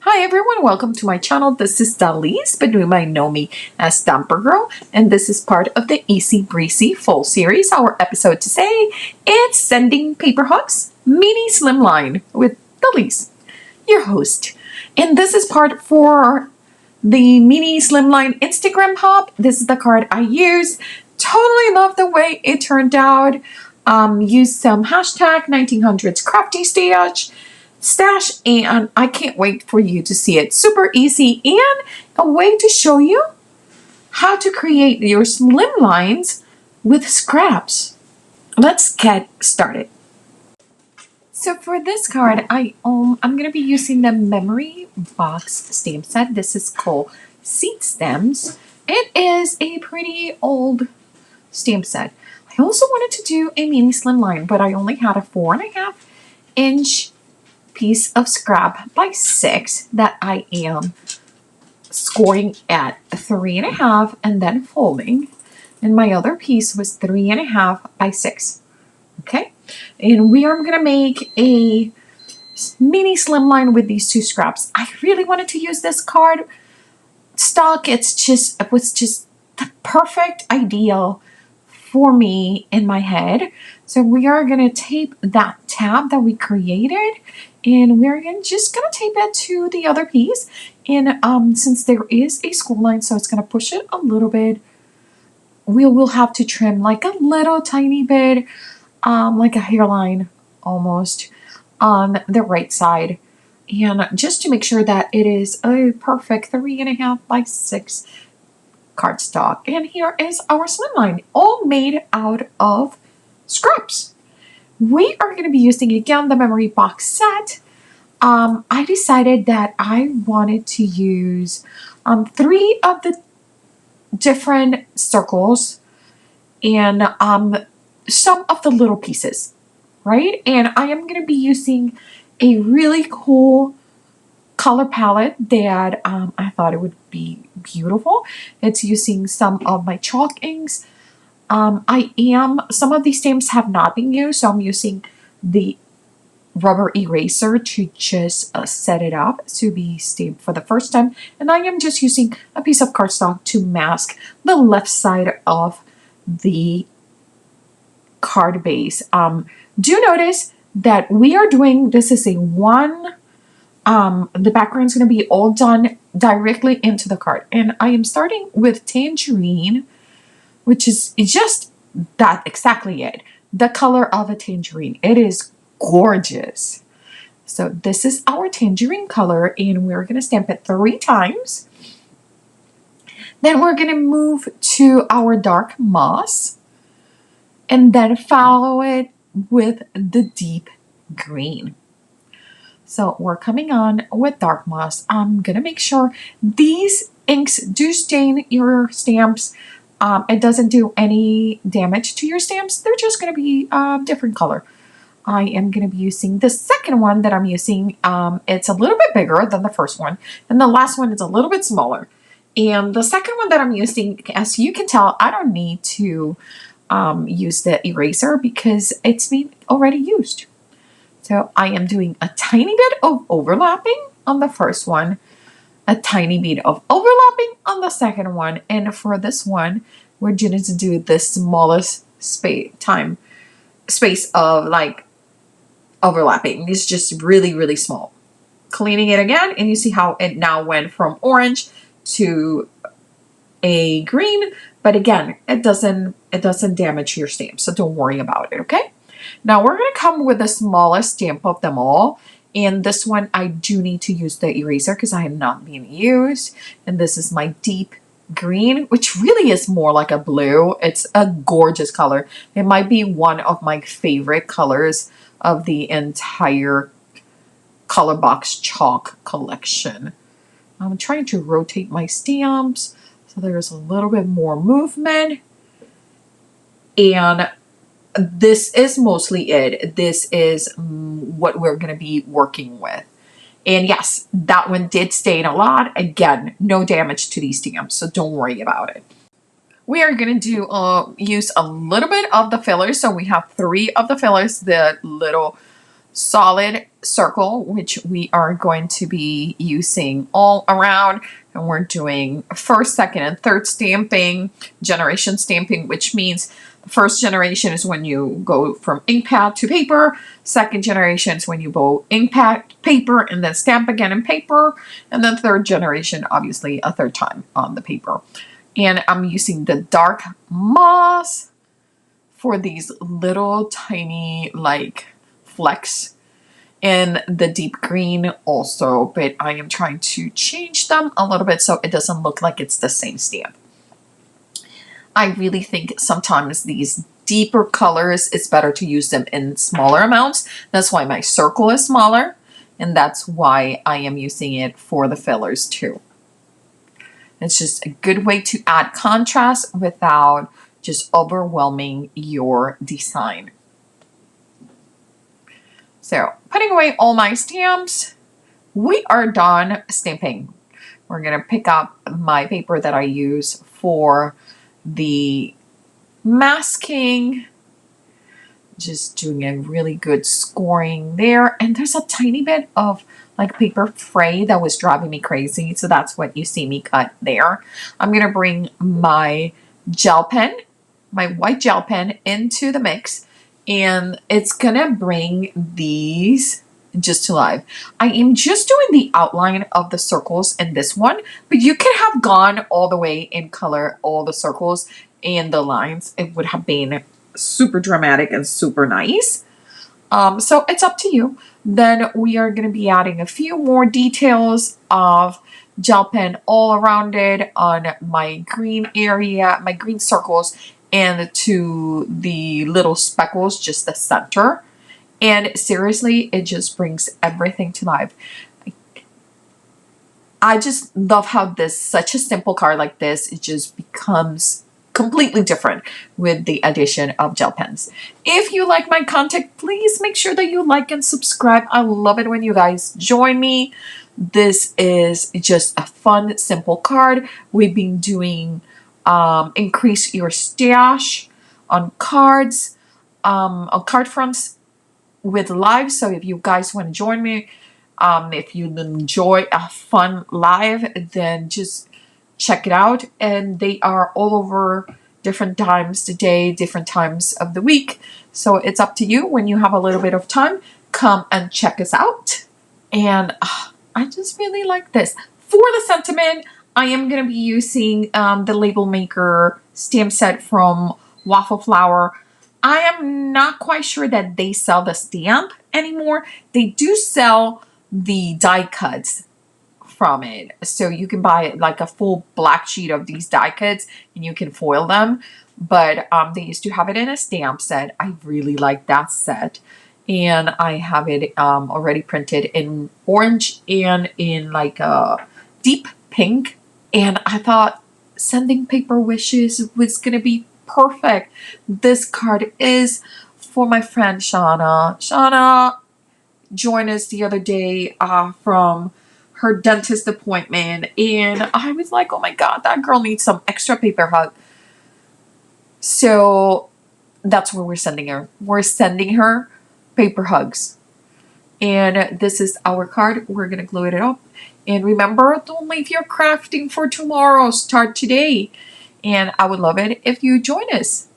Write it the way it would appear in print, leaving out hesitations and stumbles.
Hi everyone, welcome to my channel. This is Dalise, but you might know me as Stamper Girl, and this is part of the Easy Breezy Fall Series. Our episode today is Sending Paper Hugs Mini Slimline with Dalise, your host. And this is part for the Mini Slimline Instagram Hub. This is the card I use. Totally love the way it turned out. Used some hashtag 1900s crafty stash, and I can't wait for you to see it. Super easy and a way to show you how to create your slim lines with scraps. Let's get started. So for this card, I'm going to be using the memory box stamp set. This is called Seed Stems. It is a pretty old stamp set. I also wanted to do a mini slim line, but I only had a 4.5 inch piece of scrap by 6 that I am scoring at 3.5 and then folding, and my other piece was 3.5 by 6. Okay, and we are going to make a mini slim line with these two scraps. I really wanted to use this card stock. It was just the perfect ideal for me in my head. So we are going to tape that tab that we created, and we're just going to tape it to the other piece. And since there is a school line, so it's going to push it a little bit, we will have to trim like a little tiny bit, like a hairline almost on the right side. And just to make sure that it is a perfect 3.5 by 6 cardstock. And here is our slimline, all made out of scraps. We are going to be using again the memory box set. I decided that I wanted to use 3 of the different circles and some of the little pieces, right? And I am going to be using a really cool color palette that I thought it would be beautiful. It's using some of my chalk inks. Some of these stamps have not been used, so I'm using the rubber eraser to just set it up to be stamped for the first time. And I am just using a piece of cardstock to mask the left side of the card base. Do notice that we are doing, this is a one, the background is going to be all done directly into the card. And I am starting with tangerine, which is just that, exactly it. The color of a tangerine. It is gorgeous. So this is our tangerine color, and we're going to stamp it 3 times. Then we're going to move to our dark moss, and then follow it with the deep green. So we're coming on with dark moss. I'm going to make sure these inks do stain your stamps. It doesn't do any damage to your stamps. They're just going to be different color. I am going to be using the second one that I'm using. It's a little bit bigger than the first one, and the last one is a little bit smaller. And the second one that I'm using, as you can tell, I don't need to use the eraser because it's been already used. So I am doing a tiny bit of overlapping on the first one, a tiny bit of overlapping on the second one, and for this one we're going to do the smallest space of like overlapping. It's just really small. Cleaning it again, and you see how it now went from orange to a green, but again, it doesn't damage your stamp, so don't worry about it. Okay, now we're going to come with the smallest stamp of them all. And this one, I do need to use the eraser because I am not being used. And this is my deep green, which really is more like a blue. It's a gorgeous color. It might be one of my favorite colors of the entire color box chalk collection. I'm trying to rotate my stamps so there's a little bit more movement. And this is mostly it. This is what we're going to be working with. And yes, that one did stain a lot. Again, no damage to these stamps, so don't worry about it. We are going to use a little bit of the fillers. So we have 3 of the fillers, the little solid circle, which we are going to be using all around. And we're doing first, second, and third stamping, generation stamping, which means the first generation is when you go from ink pad to paper. Second generation is when you go ink pad, paper, and then stamp again in paper. And then third generation, obviously, a third time on the paper. And I'm using the dark moss for these little tiny like flecks, and the deep green also, but I am trying to change them a little bit so it doesn't look like it's the same stamp. I really think sometimes these deeper colors, it's better to use them in smaller amounts. That's why my circle is smaller, and that's why I am using it for the fillers too. It's just a good way to add contrast without just overwhelming your design. So, putting away all my stamps, we are done stamping. We're going to pick up my paper that I use for the masking. Just doing a really good scoring there. And there's a tiny bit of like paper fray that was driving me crazy. So that's what you see me cut there. I'm going to bring my gel pen, my white gel pen, into the mix. And it's going to bring these just to life. I am just doing the outline of the circles in this one, but you could have gone all the way in color, all the circles and the lines. It would have been super dramatic and super nice. So it's up to you. Then we are going to be adding a few more details of gel pen all around it on my green area, my green circles, and to the little speckles, just the center. And seriously, it just brings everything to life. I just love how this, such a simple card like this, it just becomes completely different with the addition of gel pens. If you like my content, please make sure that you like and subscribe. I love it when you guys join me. This is just a fun, simple card. We've been doing increase your stash on cards, on card fronts with live. So if you guys want to join me, if you enjoy a fun live, then just check it out. And they are all over different times of the day, different times of the week. So it's up to you. When you have a little bit of time, come and check us out. And I just really like this. For the sentiment, I am going to be using the Label Maker stamp set from Waffle Flower. I am not quite sure that they sell the stamp anymore. They do sell the die cuts from it. So you can buy like a full black sheet of these die cuts and you can foil them. But they used to have it in a stamp set. I really like that set. And I have it already printed in orange and in like a deep pink. And I thought sending paper wishes was going to be perfect. This card is for my friend Shauna. Shauna joined us the other day from her dentist appointment. And I was like, oh my God, that girl needs some extra paper hug. So that's where we're sending her. We're sending her paper hugs. And this is our card. We're going to glue it up. And remember, don't leave your crafting for tomorrow. Start today. And I would love it if you join us.